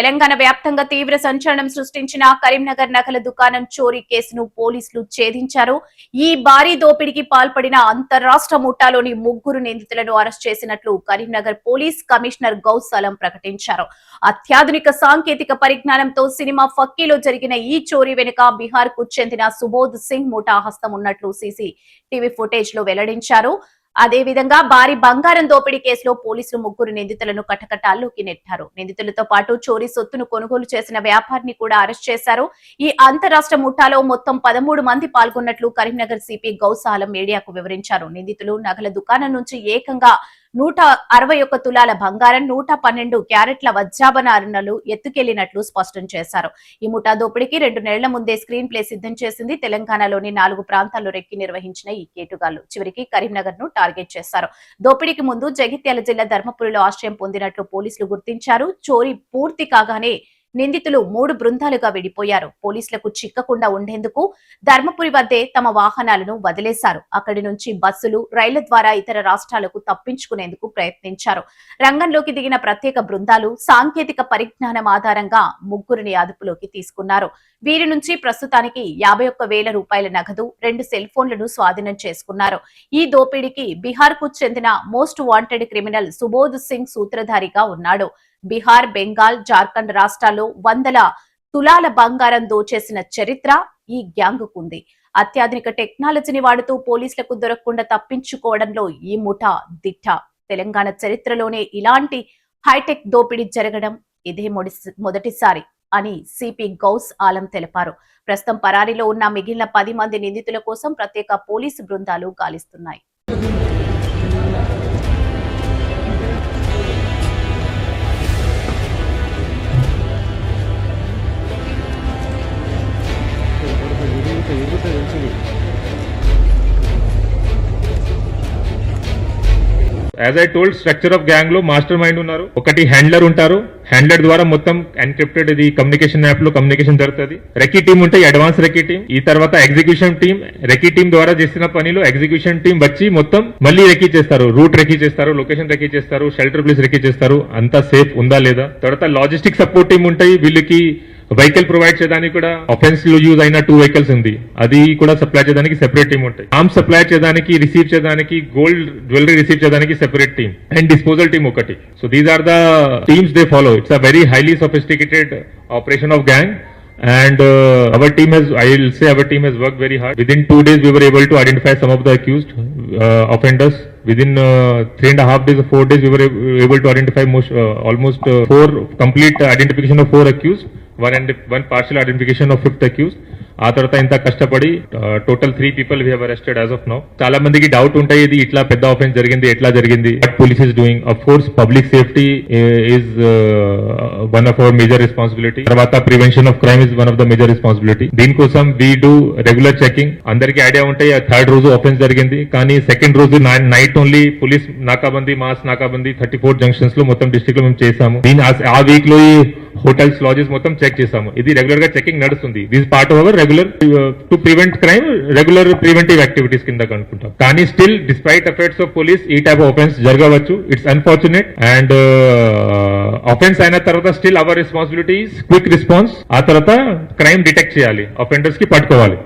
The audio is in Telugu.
తెలంగాణ వ్యాప్తంగా తీవ్ర సంచలనం సృష్టించిన కరీంనగర్ నగల దుకాణం చోరీ కేసును పోలీసులు ఛేదించారు. ఈ భారీ దోపిడీకి పాల్పడిన అంతర్రాష్ట్ర ముఠాలోని 3 నిందితులను అరెస్ట్ చేసినట్లు కరీంనగర్ పోలీస్ కమిషనర్ గౌస్ అలం ప్రకటించారు. అత్యాధునిక సాంకేతిక పరిజ్ఞానంతో సినిమా ఫక్కీలో జరిగిన ఈ చోరీ వెనుక బీహార్ కు చెందిన సుబోధ్ సింగ్ ముఠా హస్తం ఉన్నట్లు సీసీటీవీ ఫుటేజ్ లో వెల్లడించారు. అదేవిధంగా భారీ బంగారం దోపిడీ కేసులో పోలీసులు 3 నిందితులను కటకటాల్లోకి నెట్టారు. నిందితులతో పాటు చోరీ సొత్తును కొనుగోలు చేసిన వ్యాపారిని కూడా అరెస్ట్ చేశారు. ఈ అంతరాష్ట్ర ముఠాలో మొత్తం 13 మంది పాల్గొన్నట్లు కరీంనగర్ సిపి గౌస్ ఆలం మీడియాకు వివరించారు. నిందితులు నగల దుకాణం నుంచి ఏకంగా 161 తులాల బంగారం, 112 క్యారెట్ల వజ్రాభరణాలు ఎత్తుకెళ్లినట్లు స్పష్టం చేశారు. ఈ ముఠా దోపిడీకి 2 నెలల ముందే స్క్రీన్ ప్లే సిద్ధం చేసింది. తెలంగాణలోని 4 ప్రాంతాల్లో రెక్కి నిర్వహించిన ఈ కేటుగాళ్లు చివరికి కరీంనగర్ ను టార్గెట్ చేశారు. దోపిడీకి ముందు జగిత్యాల జిల్లా ధర్మపురిలో ఆశ్రయం పొందినట్లు పోలీసులు గుర్తించారు. చోరీ పూర్తి కాగానే నిందితులు 3 బృందాలుగా విడిపోయారు. పోలీసులకు చిక్కకుండా ఉండేందుకు ధర్మపురి వద్దే తమ వాహనాలను వదిలేశారు. అక్కడి నుంచి బస్సులు, రైళ్ల ద్వారా ఇతర రాష్ట్రాలకు తప్పించుకునేందుకు ప్రయత్నించారు. రంగంలోకి దిగిన ప్రత్యేక బృందాలు సాంకేతిక పరిజ్ఞానం ఆధారంగా 3 అదుపులోకి తీసుకున్నారు. వీరి నుంచి ప్రస్తుతానికి 51,000 రూపాయల నగదు, 2 సెల్ ఫోన్లను స్వాధీనం చేసుకున్నారు. ఈ దోపిడీకి బీహార్ కు చెందిన most wanted criminal Subodh Singh సూత్రధారిగా ఉన్నాడు. బీహార్, బెంగాల్, జార్ఖండ్ రాష్ట్రాల్లో 100 తులాల బంగారం దోచేసిన చరిత్ర ఈ గ్యాంగుకుంది. అత్యాధునిక టెక్నాలజీని వాడుతూ పోలీసులకు దొరకకుండా తప్పించుకోవడంలో ఈ ముఠా దిట్ట. తెలంగాణ చరిత్రలోనే ఇలాంటి హైటెక్ దోపిడీ జరగడం ఇదే మొదటిసారి అని సిపి గౌస్ ఆలం తెలిపారు. ప్రస్తుతం పరారీలో ఉన్న మిగిలిన 10 మంది నిందితుల కోసం ప్రత్యేక పోలీసు బృందాలు గాలిస్తున్నాయి. As I told, structure of gang లో మాస్టర్ మైండ్ ఉన్నారు. ఒకటి హ్యాండ్లర్ ఉంటారు. హ్యాండ్లర్ ద్వారా మొత్తం ఎన్క్రిప్టెడ్ ఇది కమ్యూనికేషన్ యాప్ లో కమ్యూనికేషన్ జరుగుతుంది. రెకీ టీమ్ ఉంటాయి, అడ్వాన్స్ రెకీ టీమ్. ఈ తర్వాత ఎగ్జిక్యూషన్ టీమ్. రెకీ టీమ్ ద్వారా చేసిన పనిలో ఎగ్జిక్యూషన్ టీమ్ వచ్చి మొత్తం మళ్ళీ రెకీ చేస్తారు. రూట్ రెకీ చేస్తారు, లొకేషన్ రెకీ చేస్తారు, షెల్టర్ ప్లేస్ రెకీ చేస్తారు. అంతా సేఫ్ ఉందా లేదా. తర్వాత లాజిస్టిక్ సపోర్ట్ టీమ్ ఉంటాయి. వీళ్ళకి వెహికల్ ప్రొవైడ్ చేయడానికి కూడా అఫెన్స్ లో యూజ్ అయిన 2 వెహికల్స్ ఉంది, అది కూడా సప్లై చేయడానికి సెపరేట్ టీమ్ ఉంటాయి. ఆర్మ్స్ సప్లై చేయడానికి, రిసీవ్ చేయడానికి, గోల్డ్ జ్యువెలరీ రిసీవ్ చేయడానికి separate team and disposal team ఒకటి. So these are the teams they follow. It's a very highly sophisticated operation of gang, and our team has worked very hard. Within 2 days we were able to identify some of the accused offenders. Within 3.5 days or 4 days we were able to identify almost 4 complete identification of 4 accused, one partial identification of 5th accused. ఆ తర్వాత ఇంత కష్టపడి total 3 people we have arrested as of now. చాలా మందికి డౌట్ ఉంటాయి, ఇది ఇట్లా పెద్ద ఆఫెన్స్ జరిగింది, ఎట్లా జరిగింది. What police is doing, of course public safety is one of our major responsibility. తర్వాత prevention of crime is one of the major responsibility. దీనికోసం we do regular checking. అందరికి ఐడియా ఉంటాయి 3rd రోజు ఆఫెన్స్ జరిగింది, కానీ 2nd రోజు నైట్ ఓన్లీ పోలీస్ నాకాబందీ, మాస్ నాకాబందీ 34 జంక్షన్స్ లో మొత్తం డిస్ట్రిక్ట్ లో మేము చేసాము. ఆ వీక్ లో హోటల్స్, లాడ్జెస్ మొత్తం చెక్ చేసాము. ఇది రెగ్యులర్ గా చెకింగ్ నడుస్తుంది. This part of our regular to prevent crime, regular preventive activities కింద అనుకుంటాం. కానీ still despite efforts of police ఈ టైప్ ఆఫ్ ఆఫెన్స్ జరగవచ్చు. It's unfortunate. అండ్ ఆఫెన్స్ అయిన తర్వాత still our responsibility quick response. ఆ తర్వాత క్రైమ్ డిటెక్ట్ చేయాలి, అఫెండర్స్ కి పట్టుకోవాలి.